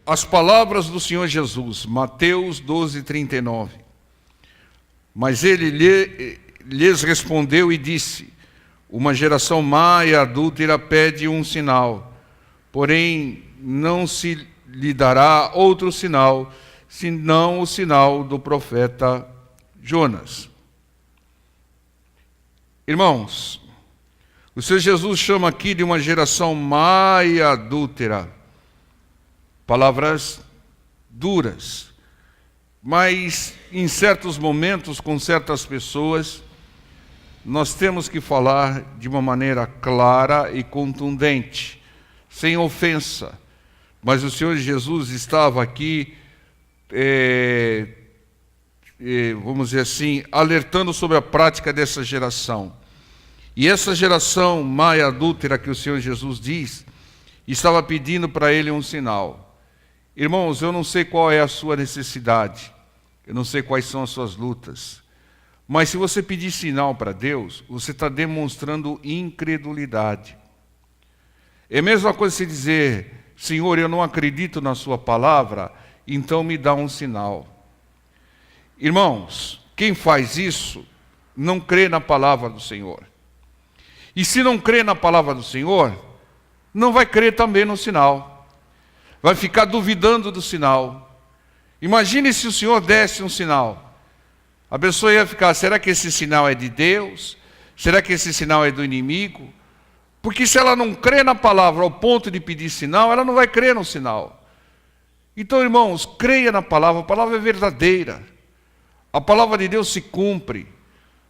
as palavras do Senhor Jesus, Mateus 12:39. Mas ele lhes respondeu e disse: uma geração má e adúltera pede um sinal, porém não se lhe dará outro sinal, senão o sinal do profeta Jonas. Irmãos, o Senhor Jesus chama aqui de uma geração má e adúltera. Palavras duras. Mas em certos momentos, com certas pessoas, nós temos que falar de uma maneira clara e contundente, sem ofensa. Mas o Senhor Jesus estava aqui, vamos dizer assim, alertando sobre a prática dessa geração. E essa geração má e adúltera que o Senhor Jesus diz, estava pedindo para ele um sinal. Irmãos, eu não sei qual é a sua necessidade, eu não sei quais são as suas lutas, mas se você pedir sinal para Deus, você está demonstrando incredulidade. É a mesma coisa se dizer: Senhor, eu não acredito na sua palavra, então me dá um sinal. Irmãos, quem faz isso não crê na palavra do Senhor. E se não crê na palavra do Senhor, não vai crer também no sinal. Vai ficar duvidando do sinal. Imagine se o Senhor desse um sinal. A pessoa ia ficar: será que esse sinal é de Deus? Será que esse sinal é do inimigo? Porque se ela não crê na palavra ao ponto de pedir sinal, ela não vai crer no sinal. Então, irmãos, creia na palavra. A palavra é verdadeira. A palavra de Deus se cumpre.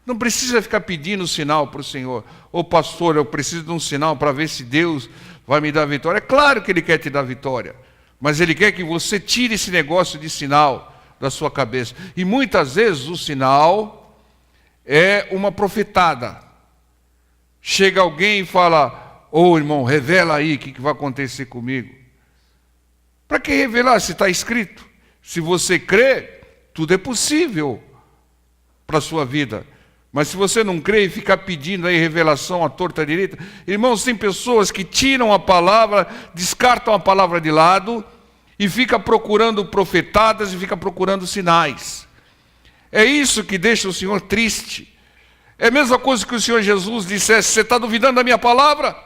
Não precisa ficar pedindo sinal para o Senhor. Ô pastor, eu preciso de um sinal para ver se Deus vai me dar vitória. É claro que Ele quer te dar vitória, mas Ele quer que você tire esse negócio de sinal da sua cabeça. E muitas vezes o sinal é uma profetada. Chega alguém e fala: ô irmão, revela aí o que vai acontecer comigo. Para que revelar se está escrito? Se você crê, tudo é possível para a sua vida. Mas se você não crê e ficar pedindo aí revelação à torta direita, irmãos, tem pessoas que tiram a palavra, descartam a palavra de lado e fica procurando profetadas e fica procurando sinais. É isso que deixa o Senhor triste. É a mesma coisa que o Senhor Jesus dissesse: você está duvidando da minha palavra?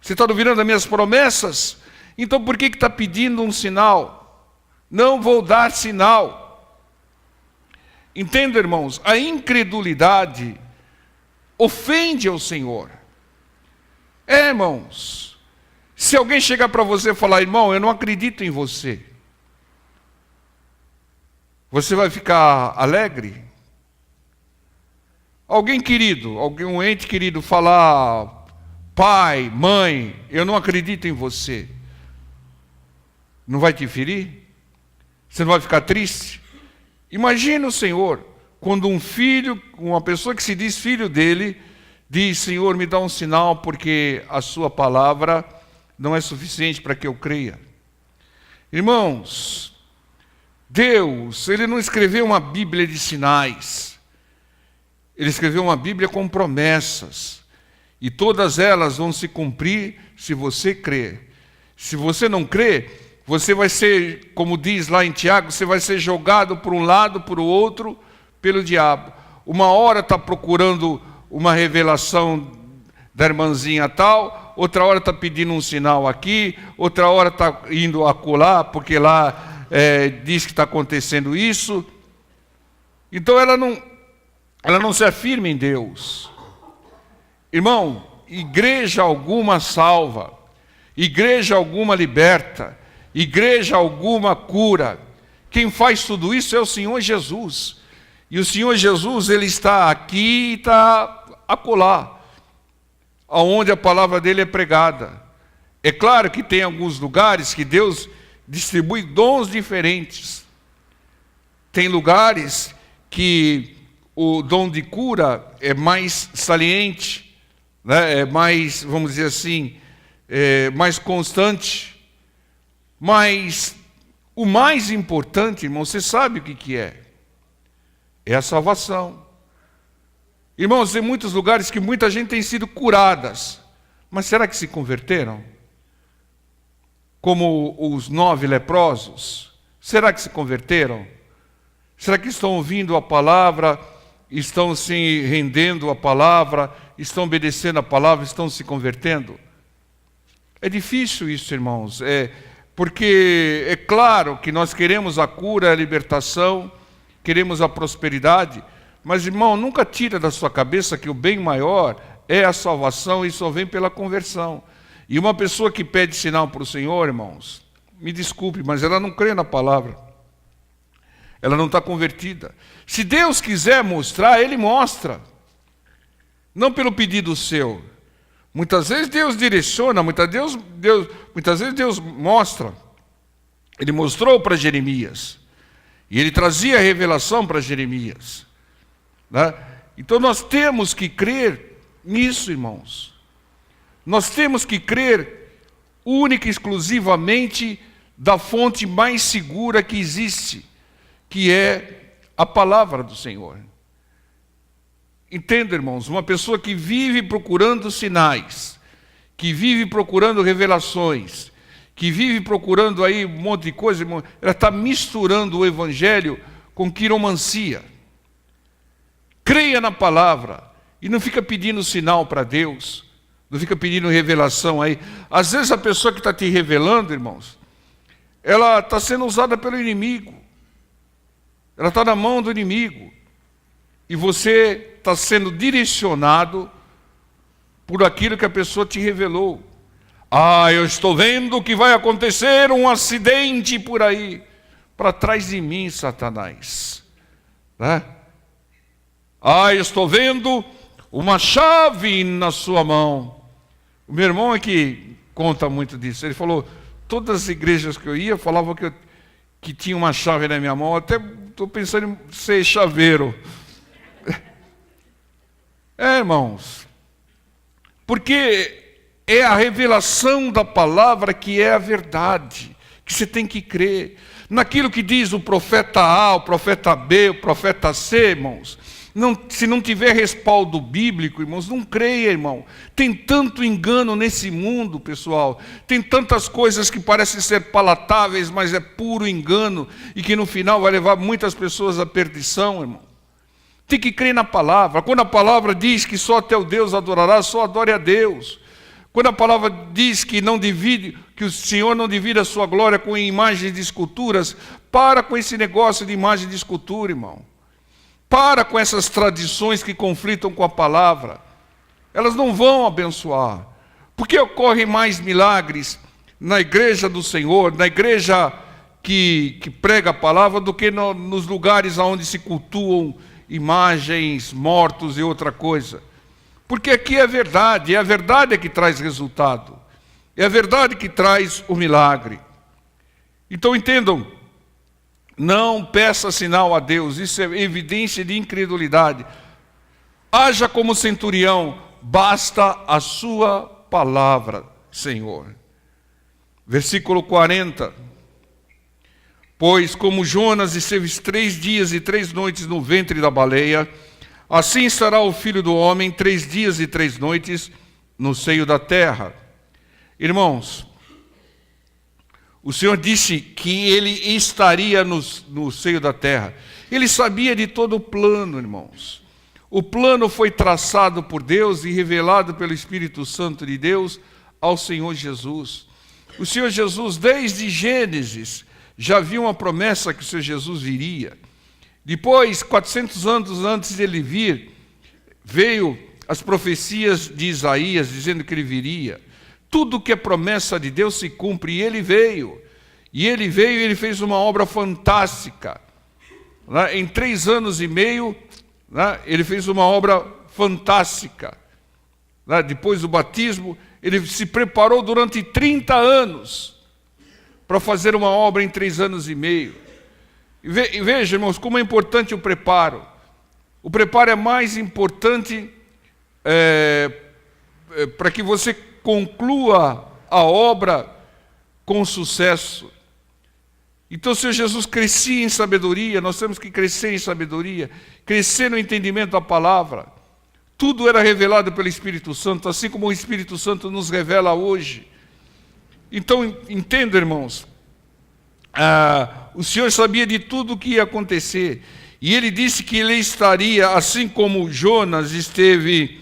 Você está duvidando das minhas promessas? Então por que está pedindo um sinal? Não vou dar sinal. Entenda, irmãos, a incredulidade ofende ao Senhor. Irmãos, se alguém chegar para você e falar: irmão, eu não acredito em você, você vai ficar alegre? Alguém querido, um ente querido falar: pai, mãe, eu não acredito em você, não vai te ferir? Você não vai ficar triste? Imagina o Senhor, quando um filho, uma pessoa que se diz filho dele, diz: Senhor, me dá um sinal, porque a sua palavra não é suficiente para que eu creia. Irmãos, Deus, Ele não escreveu uma Bíblia de sinais. Ele escreveu uma Bíblia com promessas. E todas elas vão se cumprir se você crer. Se você não crer, você vai ser, como diz lá em Tiago, você vai ser jogado por um lado, por outro, pelo diabo. Uma hora está procurando uma revelação da irmãzinha tal, outra hora está pedindo um sinal aqui, outra hora está indo acolá, porque lá diz que está acontecendo isso. Então ela não se afirma em Deus. Irmão, igreja alguma salva, igreja alguma liberta, igreja alguma cura. Quem faz tudo isso é o Senhor Jesus. E o Senhor Jesus, Ele está aqui e está acolá, aonde a palavra dele é pregada. É claro que tem alguns lugares que Deus distribui dons diferentes. Tem lugares que o dom de cura é mais saliente, né? É mais, vamos dizer assim, mais constante. Mas o mais importante, irmão, você sabe o que é? É a salvação. Irmãos, tem muitos lugares que muita gente tem sido curadas, mas será que se converteram? como os 9 leprosos? Será que se converteram? Será que estão ouvindo a palavra, estão se rendendo à palavra, estão obedecendo a palavra, estão se convertendo? É difícil isso, irmãos, porque é claro que nós queremos a cura, a libertação, queremos a prosperidade, mas, irmão, nunca tira da sua cabeça que o bem maior é a salvação e só vem pela conversão. E uma pessoa que pede sinal para o Senhor, irmãos, me desculpe, mas ela não crê na palavra. Ela não está convertida. Se Deus quiser mostrar, Ele mostra. Não pelo pedido seu. Muitas vezes Deus direciona, muitas vezes Deus mostra. Ele mostrou para Jeremias. E Ele trazia a revelação para Jeremias. Né? Então nós temos que crer nisso, irmãos. Nós temos que crer única e exclusivamente da fonte mais segura que existe, que é a palavra do Senhor. Entenda, irmãos, uma pessoa que vive procurando sinais, que vive procurando revelações, que vive procurando aí um monte de coisa, ela está misturando o evangelho com quiromancia. Creia na palavra e não fica pedindo sinal para Deus, não fica pedindo revelação aí. Às vezes a pessoa que está te revelando, irmãos, ela está sendo usada pelo inimigo. Ela está na mão do inimigo. E você está sendo direcionado por aquilo que a pessoa te revelou. Eu estou vendo que vai acontecer um acidente por aí. Para trás de mim, Satanás. Né? Eu estou vendo uma chave na sua mão. O meu irmão é que conta muito disso. Ele falou, todas as igrejas que eu ia falavam que tinha uma chave na minha mão. Até estou pensando em ser chaveiro. Irmãos, porque é a revelação da palavra que é a verdade, que você tem que crer. Naquilo que diz o profeta A, o profeta B, o profeta C, irmãos. Se não tiver respaldo bíblico, irmãos, não creia, irmão. Tem tanto engano nesse mundo, pessoal. Tem tantas coisas que parecem ser palatáveis, mas é puro engano e que no final vai levar muitas pessoas à perdição, irmão. Tem que crer na palavra. Quando a palavra diz que só teu Deus adorará, só adore a Deus. Quando a palavra diz que que o Senhor não divide a sua glória com imagens de esculturas, para com esse negócio de imagem de escultura, irmão. Para com essas tradições que conflitam com a palavra. Elas não vão abençoar. Porque ocorrem mais milagres na igreja do Senhor, na igreja que prega a palavra, do que nos lugares onde se cultuam imagens, mortos e outra coisa. Porque aqui é a verdade é que traz resultado. É a verdade que traz o milagre. Então entendam, não peça sinal a Deus, isso é evidência de incredulidade. Haja como centurião, basta a sua palavra, Senhor. Versículo 40. Pois como Jonas esteve 3 dias e 3 noites no ventre da baleia, assim estará o Filho do Homem 3 dias e 3 noites no seio da terra. Irmãos, o Senhor disse que Ele estaria no seio da terra. Ele sabia de todo o plano, irmãos. O plano foi traçado por Deus e revelado pelo Espírito Santo de Deus ao Senhor Jesus. O Senhor Jesus, desde Gênesis, já havia uma promessa que o Senhor Jesus viria. Depois, 400 anos antes de Ele vir, veio as profecias de Isaías dizendo que Ele viria. Tudo que é promessa de Deus se cumpre, e Ele veio. E Ele veio e Ele fez uma obra fantástica. Em 3 anos e meio, Ele fez uma obra fantástica. Depois do batismo, Ele se preparou durante 30 anos para fazer uma obra em 3 anos e meio. E veja, irmãos, como é importante o preparo. O preparo é mais importante para que você conclua a obra com sucesso. Então, se o Senhor Jesus crescia em sabedoria, nós temos que crescer em sabedoria, crescer no entendimento da palavra. Tudo era revelado pelo Espírito Santo, assim como o Espírito Santo nos revela hoje. Então, entenda, irmãos, o Senhor sabia de tudo o que ia acontecer. E ele disse que ele estaria, assim como Jonas esteve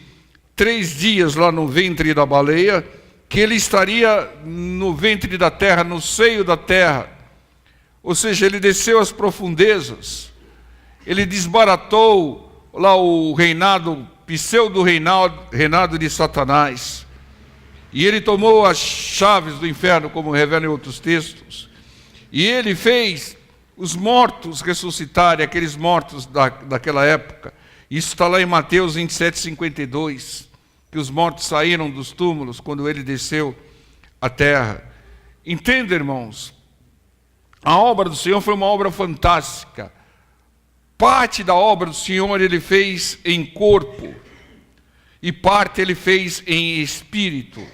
3 dias lá no ventre da baleia, que ele estaria no ventre da terra, no seio da terra. Ou seja, ele desceu às profundezas. Ele desbaratou lá o reinado, pseudo-reinado de Satanás. E ele tomou as chaves do inferno, como revela em outros textos. E ele fez os mortos ressuscitarem, aqueles mortos daquela época. Isso está lá em Mateus 27:52, que os mortos saíram dos túmulos quando ele desceu à terra. Entenda, irmãos, a obra do Senhor foi uma obra fantástica. Parte da obra do Senhor ele fez em corpo, e parte ele fez em espírito.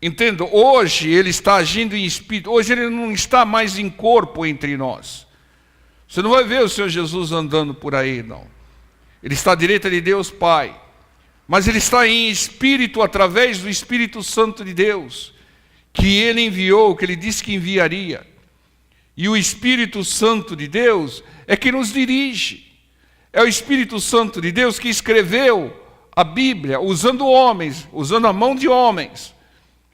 Entenda, hoje ele está agindo em espírito, hoje ele não está mais em corpo entre nós. Você não vai ver o Senhor Jesus andando por aí, não. Ele está à direita de Deus Pai, mas ele está em espírito através do Espírito Santo de Deus, que ele enviou, que ele disse que enviaria. E o Espírito Santo de Deus é que nos dirige. É o Espírito Santo de Deus que escreveu a Bíblia, usando homens, usando a mão de homens.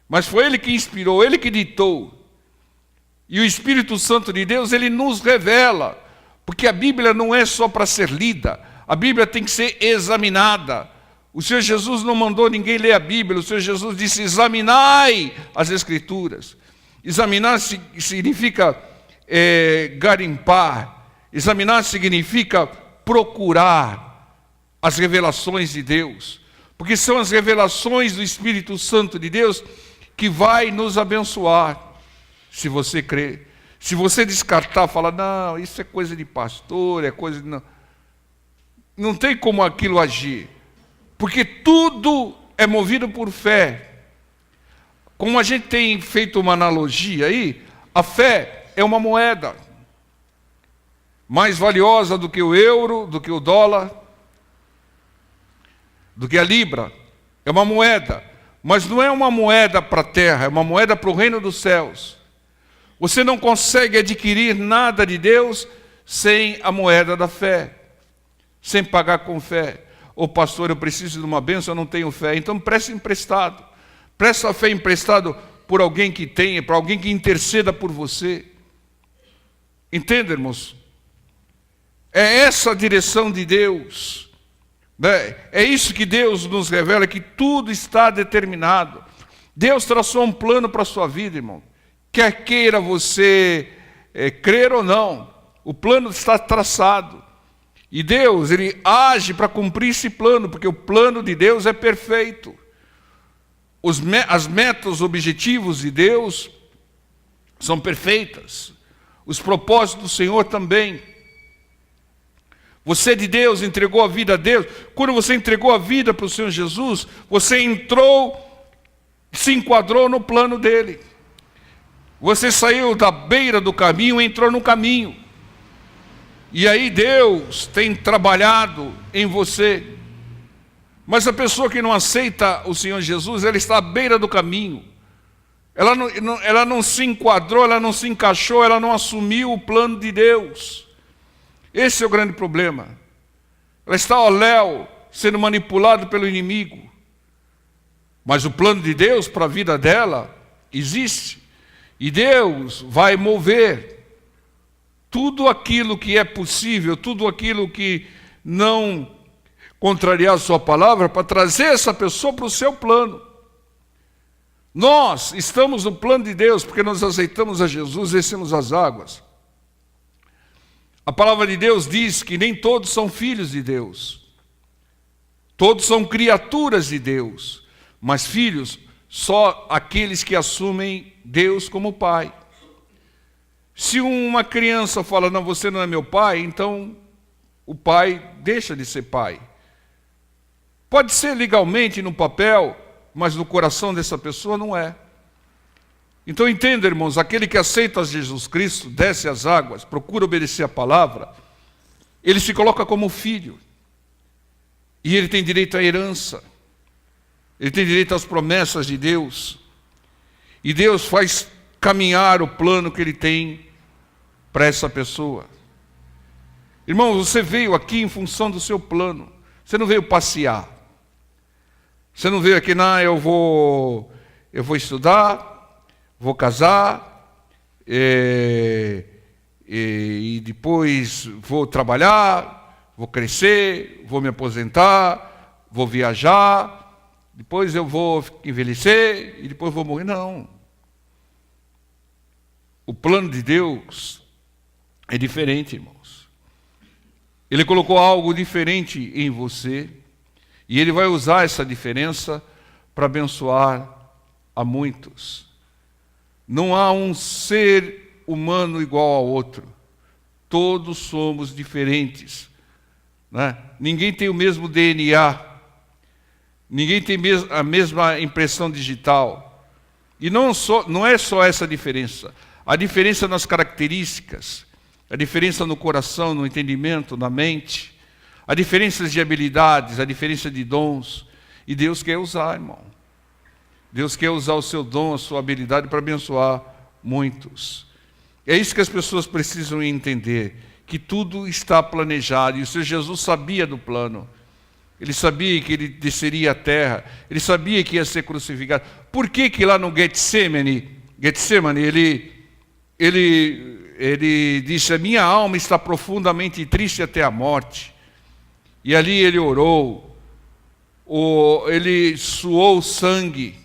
Mas foi ele que inspirou, ele que ditou. E o Espírito Santo de Deus, ele nos revela. Porque a Bíblia não é só para ser lida, a Bíblia tem que ser examinada. O Senhor Jesus não mandou ninguém ler a Bíblia, o Senhor Jesus disse: examinai as Escrituras. Examinar significa garimpar, examinar significa procurar as revelações de Deus. Porque são as revelações do Espírito Santo de Deus que vai nos abençoar, se você crer. Se você descartar, falar, não, isso é coisa de pastor, é coisa de... Não tem como aquilo agir, porque tudo é movido por fé. Como a gente tem feito uma analogia aí, a fé é uma moeda, mais valiosa do que o euro, do que o dólar, do que a libra. É uma moeda, mas não é uma moeda para a terra, é uma moeda para o reino dos céus. Você não consegue adquirir nada de Deus sem a moeda da fé, sem pagar com fé. Ô pastor, eu preciso de uma bênção, eu não tenho fé. Então preste emprestado. Presta a fé emprestado por alguém que tenha, para alguém que interceda por você. Entende, irmãos? É essa a direção de Deus. É isso que Deus nos revela, que tudo está determinado. Deus traçou um plano para a sua vida, irmão. Quer queira você crer ou não, o plano está traçado. E Deus, ele age para cumprir esse plano, porque o plano de Deus é perfeito. As metas, os objetivos de Deus são perfeitas. Os propósitos do Senhor também. Você de Deus, entregou a vida a Deus. Quando você entregou a vida para o Senhor Jesus, você entrou, se enquadrou no plano dele. Você saiu da beira do caminho e entrou no caminho. E aí Deus tem trabalhado em você. Mas a pessoa que não aceita o Senhor Jesus, ela está à beira do caminho. Ela não se enquadrou, ela não se encaixou, ela não assumiu o plano de Deus. Esse é o grande problema. Ela está ao léu, sendo manipulada pelo inimigo. Mas o plano de Deus para a vida dela existe. E Deus vai mover tudo aquilo que é possível, tudo aquilo que não contrariar a sua palavra, para trazer essa pessoa para o seu plano. Nós estamos no plano de Deus, porque nós aceitamos a Jesus, descemos as águas. A palavra de Deus diz que nem todos são filhos de Deus. Todos são criaturas de Deus, mas filhos só aqueles que assumem Deus como pai. Se uma criança fala, não, você não é meu pai, então o pai deixa de ser pai. Pode ser legalmente no papel, mas no coração dessa pessoa não é. Então entenda, irmãos, aquele que aceita Jesus Cristo, desce as águas, procura obedecer a palavra, ele se coloca como filho. E ele tem direito à herança. Ele tem direito às promessas de Deus. E Deus faz caminhar o plano que Ele tem para essa pessoa. Irmão, você veio aqui em função do seu plano. Você não veio passear. Você não veio aqui, não, eu vou estudar, vou casar, e depois vou trabalhar, vou crescer, vou me aposentar, vou viajar, depois eu vou envelhecer e depois vou morrer. Não. O plano de Deus é diferente, irmãos. Ele colocou algo diferente em você e Ele vai usar essa diferença para abençoar a muitos. Não há um ser humano igual ao outro. Todos somos diferentes, né? Ninguém tem o mesmo DNA. Ninguém tem a mesma impressão digital. E não é só essa diferença. A diferença nas características, a diferença no coração, no entendimento, na mente, a diferença de habilidades, a diferença de dons. E Deus quer usar, irmão. Deus quer usar o seu dom, a sua habilidade para abençoar muitos. É isso que as pessoas precisam entender, que tudo está planejado. E o Senhor Jesus sabia do plano. Ele sabia que Ele desceria à terra. Ele sabia que ia ser crucificado. Por que lá no Getsemane, ele disse, a minha alma está profundamente triste até a morte. E ali ele orou, ele suou sangue.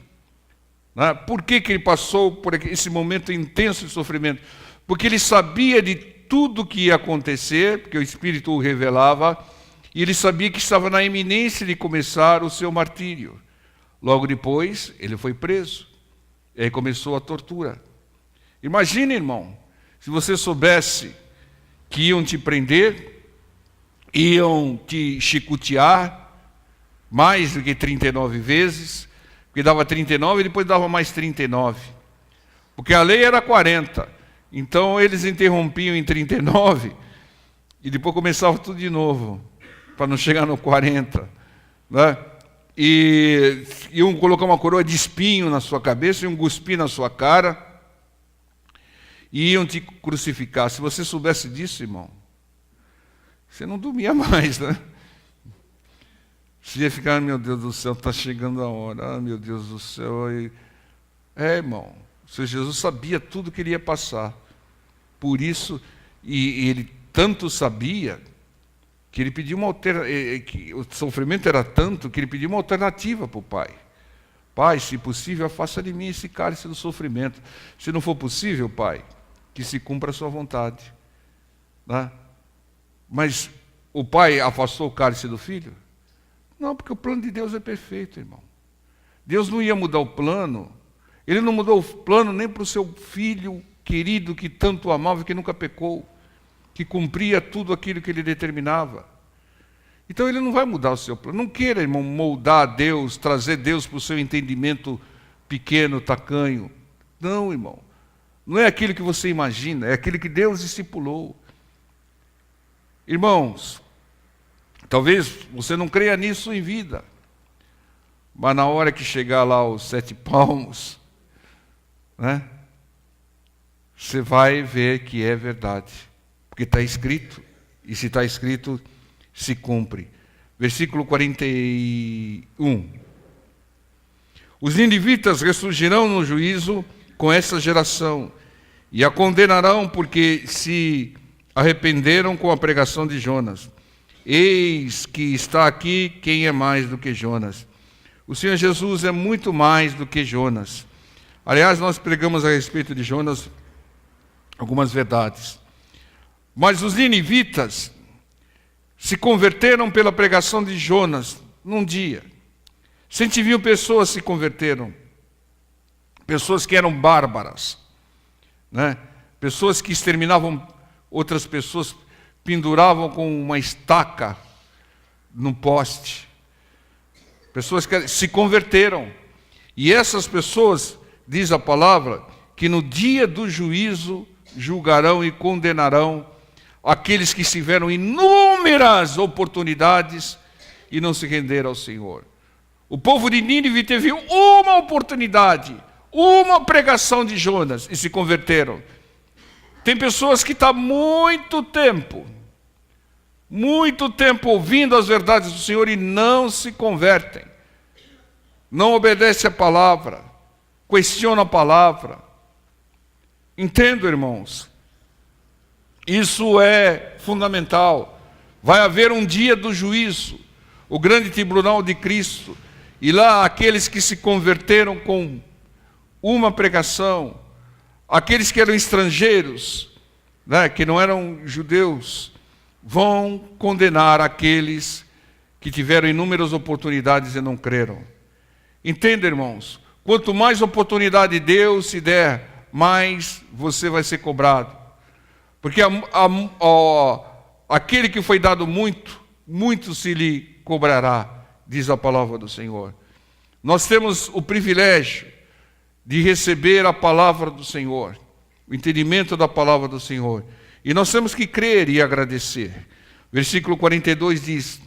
Né? Por que ele passou por esse momento intenso de sofrimento? Porque ele sabia de tudo que ia acontecer, porque o Espírito o revelava, e ele sabia que estava na iminência de começar o seu martírio. Logo depois, ele foi preso. E aí começou a tortura. Imagine, irmão, se você soubesse que iam te prender, iam te chicotear mais do que 39 vezes, porque dava 39 e depois dava mais 39. Porque a lei era 40. Então eles interrompiam em 39 e depois começava tudo de novo, para não chegar no 40. Né? E iam colocar uma coroa de espinho na sua cabeça, iam cuspir na sua cara e iam te crucificar. Se você soubesse disso, irmão, você não dormia mais, né? Você ia ficar, meu Deus do céu, está chegando a hora, meu Deus do céu. Irmão, o Senhor Jesus sabia tudo que ele ia passar. Por isso, e ele tanto sabia, que ele pediu uma alternativa, que o sofrimento era tanto, que ele pediu uma alternativa para o Pai. Pai, se possível, afasta de mim esse cálice do sofrimento. Se não for possível, Pai, que se cumpra a sua vontade. Né? Mas o Pai afastou o cálice do Filho? Não, porque o plano de Deus é perfeito, irmão. Deus não ia mudar o plano. Ele não mudou o plano nem para o seu Filho querido, que tanto o amava, que nunca pecou, que cumpria tudo aquilo que ele determinava. Então ele não vai mudar o seu plano. Não queira, irmão, moldar Deus, trazer Deus para o seu entendimento pequeno, tacanho. Não, irmão. Não é aquilo que você imagina, é aquilo que Deus estipulou. Irmãos, talvez você não creia nisso em vida, mas na hora que chegar lá os 7 palmos, né, você vai ver que é verdade, porque está escrito, e se está escrito, se cumpre. Versículo 41. Os ninivitas ressurgirão no juízo com essa geração, e a condenarão porque se arrependeram com a pregação de Jonas. Eis que está aqui quem é mais do que Jonas. O Senhor Jesus é muito mais do que Jonas. Aliás, nós pregamos a respeito de Jonas algumas verdades. Mas os ninivitas se converteram pela pregação de Jonas num dia. 120 pessoas se converteram. Pessoas que eram bárbaras, né? Pessoas que exterminavam outras pessoas, penduravam com uma estaca no poste. Pessoas que se converteram. E essas pessoas, diz a palavra, que no dia do juízo julgarão e condenarão aqueles que tiveram inúmeras oportunidades e não se renderam ao Senhor. O povo de Nínive teve uma oportunidade, uma pregação de Jonas e se converteram. Tem pessoas que estão muito tempo ouvindo as verdades do Senhor e não se convertem. Não obedecem a palavra, questionam a palavra. Entendo, irmãos? Isso é fundamental. Vai haver um dia do juízo, o grande tribunal de Cristo, e lá aqueles que se converteram com uma pregação, aqueles que eram estrangeiros, né, que não eram judeus, vão condenar aqueles que tiveram inúmeras oportunidades e não creram. Entenda, irmãos? Quanto mais oportunidade Deus se der, mais você vai ser cobrado. Porque aquele que foi dado muito, muito se lhe cobrará, diz a palavra do Senhor. Nós temos o privilégio de receber a palavra do Senhor, o entendimento da palavra do Senhor. E nós temos que crer e agradecer. Versículo 42 diz,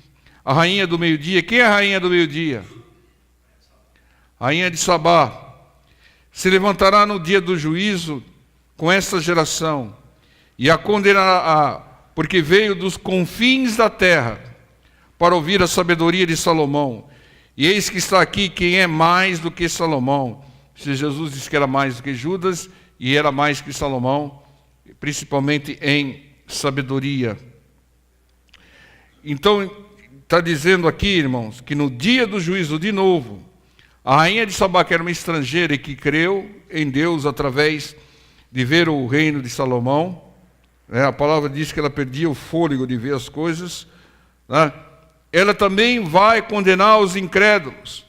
a rainha do meio-dia. Quem é a rainha do meio-dia? Rainha de Sabá. Se levantará no dia do juízo com esta geração e a condenará, porque veio dos confins da terra para ouvir a sabedoria de Salomão. E eis que está aqui quem é mais do que Salomão. Se Jesus disse que era mais do que Judas, e era mais que Salomão, principalmente em sabedoria. Então, está dizendo aqui, irmãos, que no dia do juízo, de novo, a rainha de Sabá, que era uma estrangeira e que creu em Deus através de ver o reino de Salomão, a palavra diz que ela perdia o fôlego de ver as coisas, né? Ela também vai condenar os incrédulos,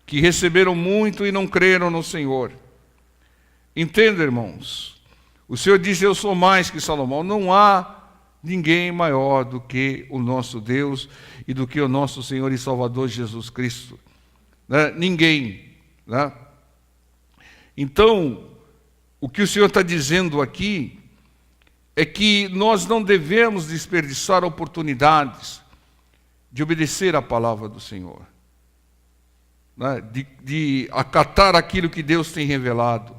que receberam muito e não creram no Senhor. Entenda, irmãos, o Senhor diz, eu sou mais que Salomão. Não há ninguém maior do que o nosso Deus e do que o nosso Senhor e Salvador Jesus Cristo. Né? Ninguém. Né? Então, o que o Senhor está dizendo aqui é que nós não devemos desperdiçar oportunidades de obedecer à palavra do Senhor, né? de acatar aquilo que Deus tem revelado.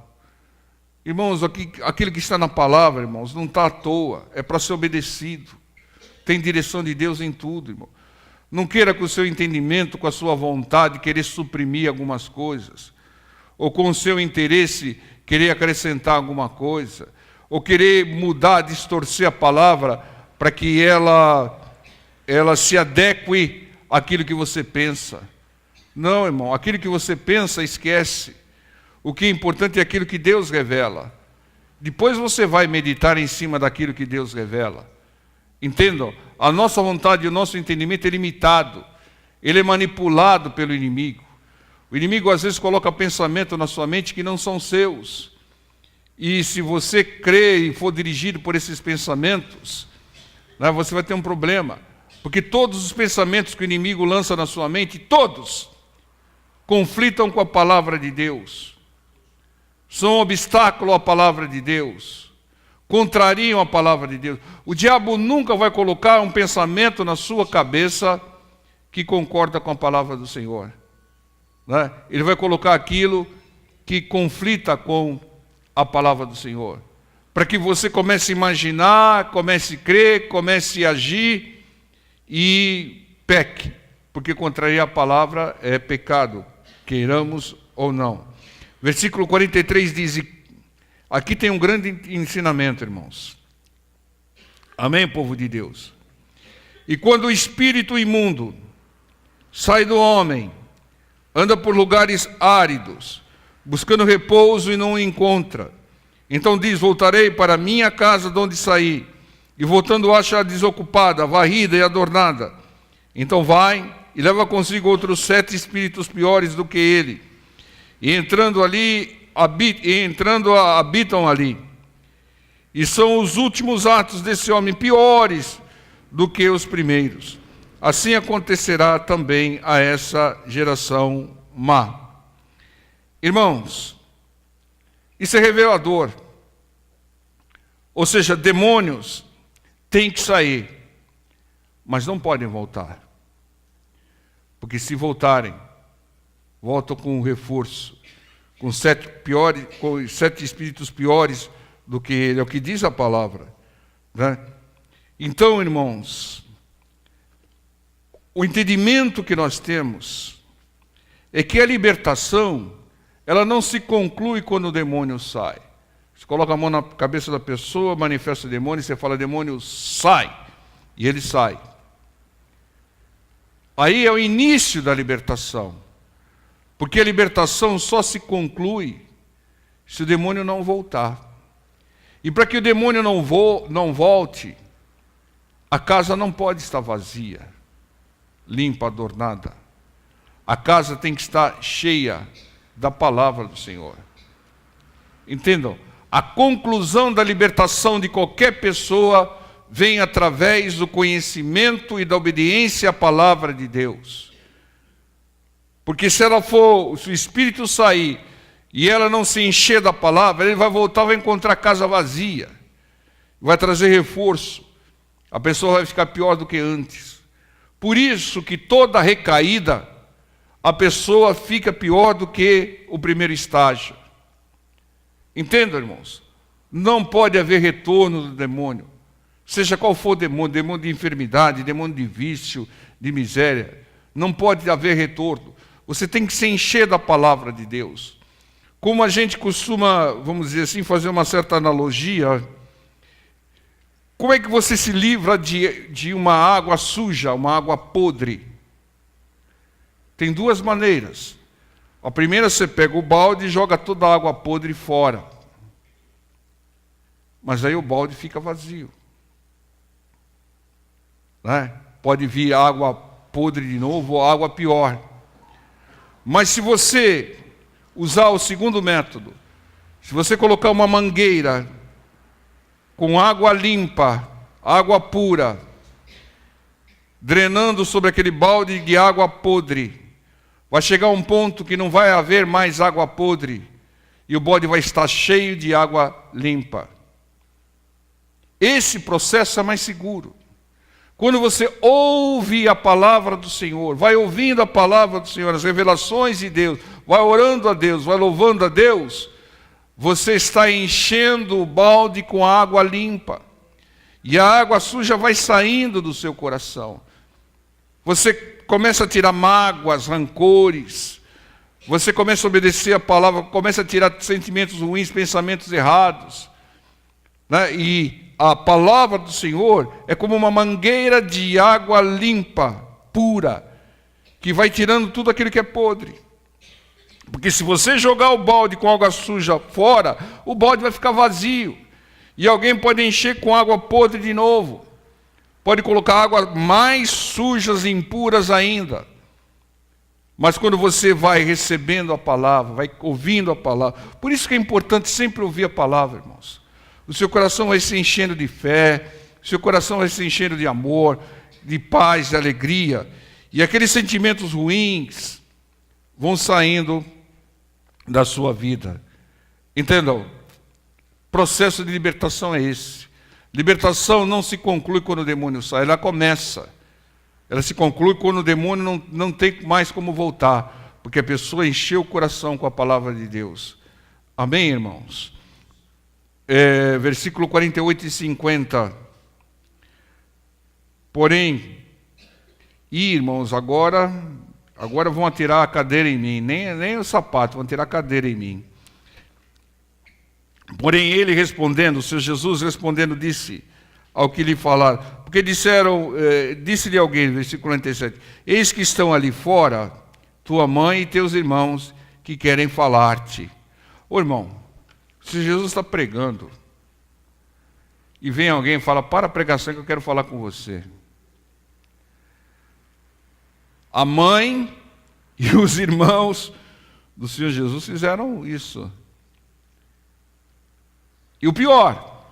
Irmãos, aquilo que está na palavra, irmãos, não está à toa, é para ser obedecido. Tem direção de Deus em tudo, irmão. Não queira com o seu entendimento, com a sua vontade, querer suprimir algumas coisas, ou com o seu interesse, querer acrescentar alguma coisa, ou querer mudar, distorcer a palavra, para que ela se adeque àquilo que você pensa. Não, irmão, aquilo que você pensa, esquece. O que é importante é aquilo que Deus revela. Depois você vai meditar em cima daquilo que Deus revela. Entendam? A nossa vontade e o nosso entendimento é limitado. Ele é manipulado pelo inimigo. O inimigo às vezes coloca pensamento na sua mente que não são seus. E se você crê e for dirigido por esses pensamentos, né, você vai ter um problema. Porque todos os pensamentos que o inimigo lança na sua mente, todos, conflitam com a palavra de Deus. São um obstáculo à palavra de Deus. Contrariam a palavra de Deus. O diabo nunca vai colocar um pensamento na sua cabeça que concorda com a palavra do Senhor. Né? Ele vai colocar aquilo que conflita com a palavra do Senhor. Para que você comece a imaginar, comece a crer, comece a agir e peque. Porque contrariar a palavra é pecado, queiramos ou não. Versículo 43 diz, aqui tem um grande ensinamento, irmãos. Amém, povo de Deus? E quando o espírito imundo sai do homem, anda por lugares áridos, buscando repouso e não o encontra. Então diz, voltarei para a minha casa de onde saí, e voltando acha desocupada, varrida e adornada. Então vai e leva consigo outros 7 espíritos piores do que ele, e entrando habitam ali. E são os últimos atos desse homem piores do que os primeiros. Assim acontecerá também a essa geração má. Irmãos, isso é revelador. Ou seja, demônios têm que sair, mas não podem voltar. Porque se voltarem, voltam com um reforço, com 7 espíritos piores do que ele, é o que diz a palavra, né? Então, irmãos, o entendimento que nós temos é que a libertação, ela não se conclui quando o demônio sai. Você coloca a mão na cabeça da pessoa, manifesta o demônio, e você fala, demônio, sai, e ele sai. Aí é o início da libertação, porque a libertação só se conclui se o demônio não voltar. E para que o demônio não volte, a casa não pode estar vazia, limpa, adornada. A casa tem que estar cheia da palavra do Senhor. Entendam? A conclusão da libertação de qualquer pessoa vem através do conhecimento e da obediência à palavra de Deus. Porque se o espírito sair e ela não se encher da palavra, ele vai voltar, vai encontrar a casa vazia, vai trazer reforço, a pessoa vai ficar pior do que antes. Por isso que toda recaída, a pessoa fica pior do que o primeiro estágio. Entendam, irmãos? Não pode haver retorno do demônio. Seja qual for o demônio, demônio de enfermidade, demônio de vício, de miséria, não pode haver retorno. Você tem que se encher da palavra de Deus. Como a gente costuma, vamos dizer assim, fazer uma certa analogia, como é que você se livra de uma água suja, uma água podre? Tem duas maneiras. A primeira, você pega o balde e joga toda a água podre fora. Mas aí o balde fica vazio. Né? Pode vir água podre de novo ou água pior. Mas se você usar o segundo método, se você colocar uma mangueira com água limpa, água pura, drenando sobre aquele balde de água podre, vai chegar um ponto que não vai haver mais água podre e o balde vai estar cheio de água limpa. Esse processo é mais seguro. Quando você ouve a palavra do Senhor, vai ouvindo a palavra do Senhor, as revelações de Deus, vai orando a Deus, vai louvando a Deus, você está enchendo o balde com água limpa. E a água suja vai saindo do seu coração. Você começa a tirar mágoas, rancores. Você começa a obedecer a palavra, começa a tirar sentimentos ruins, pensamentos errados. Né? E a palavra do Senhor é como uma mangueira de água limpa, pura, que vai tirando tudo aquilo que é podre. Porque se você jogar o balde com água suja fora, o balde vai ficar vazio. E alguém pode encher com água podre de novo. Pode colocar água mais sujas e impuras ainda. Mas quando você vai recebendo a palavra, vai ouvindo a palavra, por isso que é importante sempre ouvir a palavra, irmãos. O seu coração vai se enchendo de fé, o seu coração vai se enchendo de amor, de paz, de alegria. E aqueles sentimentos ruins vão saindo da sua vida. Entendam? O processo de libertação é esse. Libertação não se conclui quando o demônio sai, ela começa. Ela se conclui quando o demônio não tem mais como voltar, porque a pessoa encheu o coração com a palavra de Deus. Amém, irmãos? Versículo 48 e 50. Porém, irmãos, agora vão atirar a cadeira em mim, nem o sapato, vão tirar a cadeira em mim. Porém ele respondendo, o Senhor Jesus respondendo, disse ao que lhe falaram, porque disse-lhe alguém, versículo 47, eis que estão ali fora tua mãe e teus irmãos que querem falar-te. Ô irmão, se Jesus está pregando, e vem alguém e fala, para a pregação que eu quero falar com você. A mãe e os irmãos do Senhor Jesus fizeram isso. E o pior,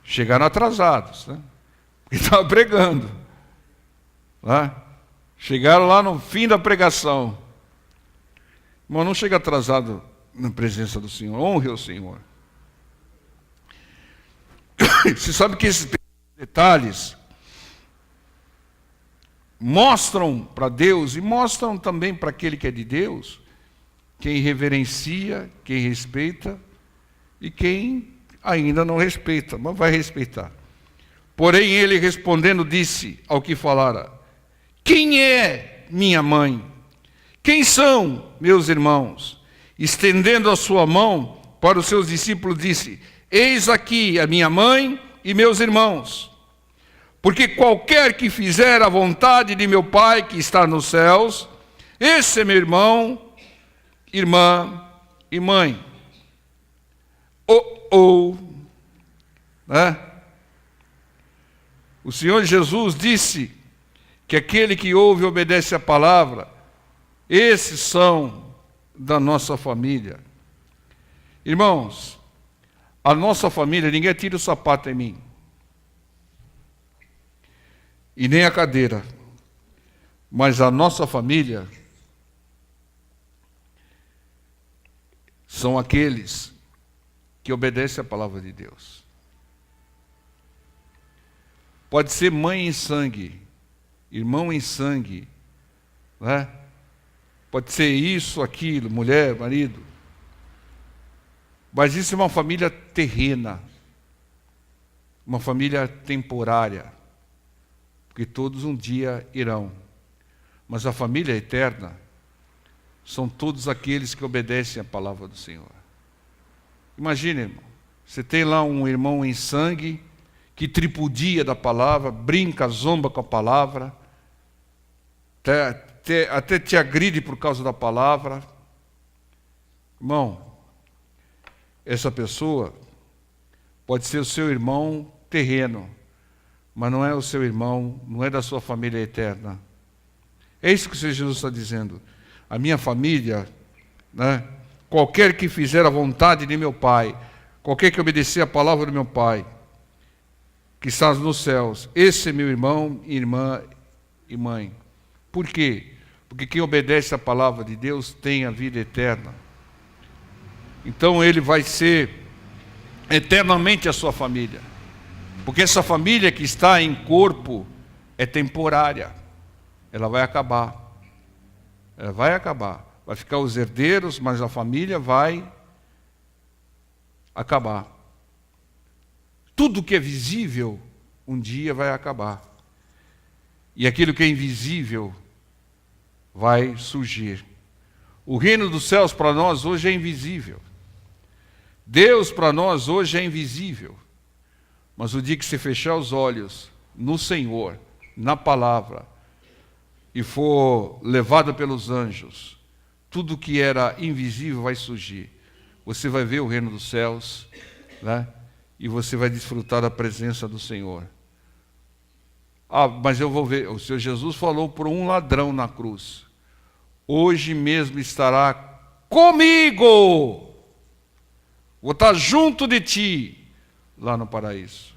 chegaram atrasados, né? Porque estava pregando. Né? Chegaram lá no fim da pregação. Irmão, não chega atrasado na presença do Senhor, honre o Senhor. Você sabe que esses detalhes mostram para Deus e mostram também para aquele que é de Deus quem reverencia, quem respeita e quem ainda não respeita, mas vai respeitar. Porém ele respondendo disse ao que falara: quem é minha mãe? Quem são meus irmãos? Estendendo a sua mão para os seus discípulos disse: eis aqui a minha mãe e meus irmãos. Porque qualquer que fizer a vontade de meu Pai que está nos céus, esse é meu irmão, irmã e mãe. Né? O Senhor Jesus disse que aquele que ouve e obedece a palavra, esses são da nossa família. Irmãos, a nossa família, ninguém tira o sapato em mim. E nem a cadeira. Mas a nossa família são aqueles que obedecem a palavra de Deus. Pode ser mãe em sangue, irmão em sangue, né? Pode ser isso, aquilo, mulher, marido. Mas isso é uma família terrena, uma família temporária, porque todos um dia irão. Mas a família eterna são todos aqueles que obedecem a palavra do Senhor. Imagine, irmão, você tem lá um irmão em sangue que tripudia da palavra, brinca, zomba com a palavra, até te agride por causa da palavra. Irmão, essa pessoa pode ser o seu irmão terreno, mas não é o seu irmão, não é da sua família eterna. É isso que o Senhor Jesus está dizendo. A minha família, né? Qualquer que fizer a vontade de meu Pai, qualquer que obedecer a palavra do meu Pai, que está nos céus, esse é meu irmão, irmã e mãe. Por quê? Porque quem obedece a palavra de Deus tem a vida eterna. Então ele vai ser eternamente a sua família. Porque essa família que está em corpo é temporária. Ela vai acabar. Ela vai acabar. Vai ficar os herdeiros, mas a família vai acabar. Tudo que é visível, um dia vai acabar. E aquilo que é invisível vai surgir. O reino dos céus para nós hoje é invisível. Deus para nós hoje é invisível. Mas o dia que você fechar os olhos no Senhor, na palavra, e for levado pelos anjos, tudo que era invisível vai surgir. Você vai ver o reino dos céus, né? E você vai desfrutar da presença do Senhor. Ah, mas eu vou ver. O Senhor Jesus falou por um ladrão na cruz: hoje mesmo estará comigo. Vou estar junto de ti lá no paraíso.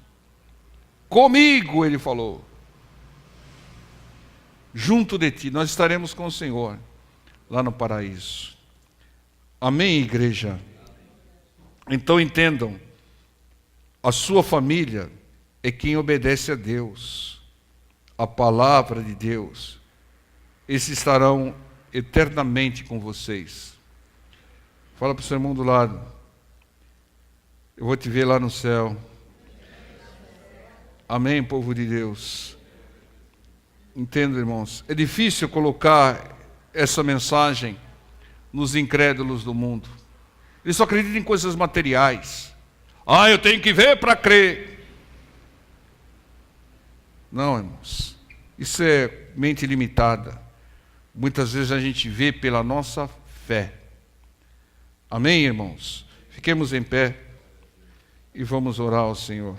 Comigo, ele falou. Junto de ti, nós estaremos com o Senhor lá no paraíso. Amém, igreja? Então entendam, a sua família é quem obedece a Deus, a palavra de Deus. Esses estarão eternamente com vocês. Fala para o seu irmão do lado: eu vou te ver lá no céu. Amém, povo de Deus? Entendo, irmãos, é difícil colocar essa mensagem nos incrédulos do mundo. Eles só acreditam em coisas materiais. Ah, eu tenho que ver para crer. Não, irmãos, isso é mente limitada. Muitas vezes a gente vê pela nossa fé. Amém, irmãos? Fiquemos em pé e vamos orar ao Senhor.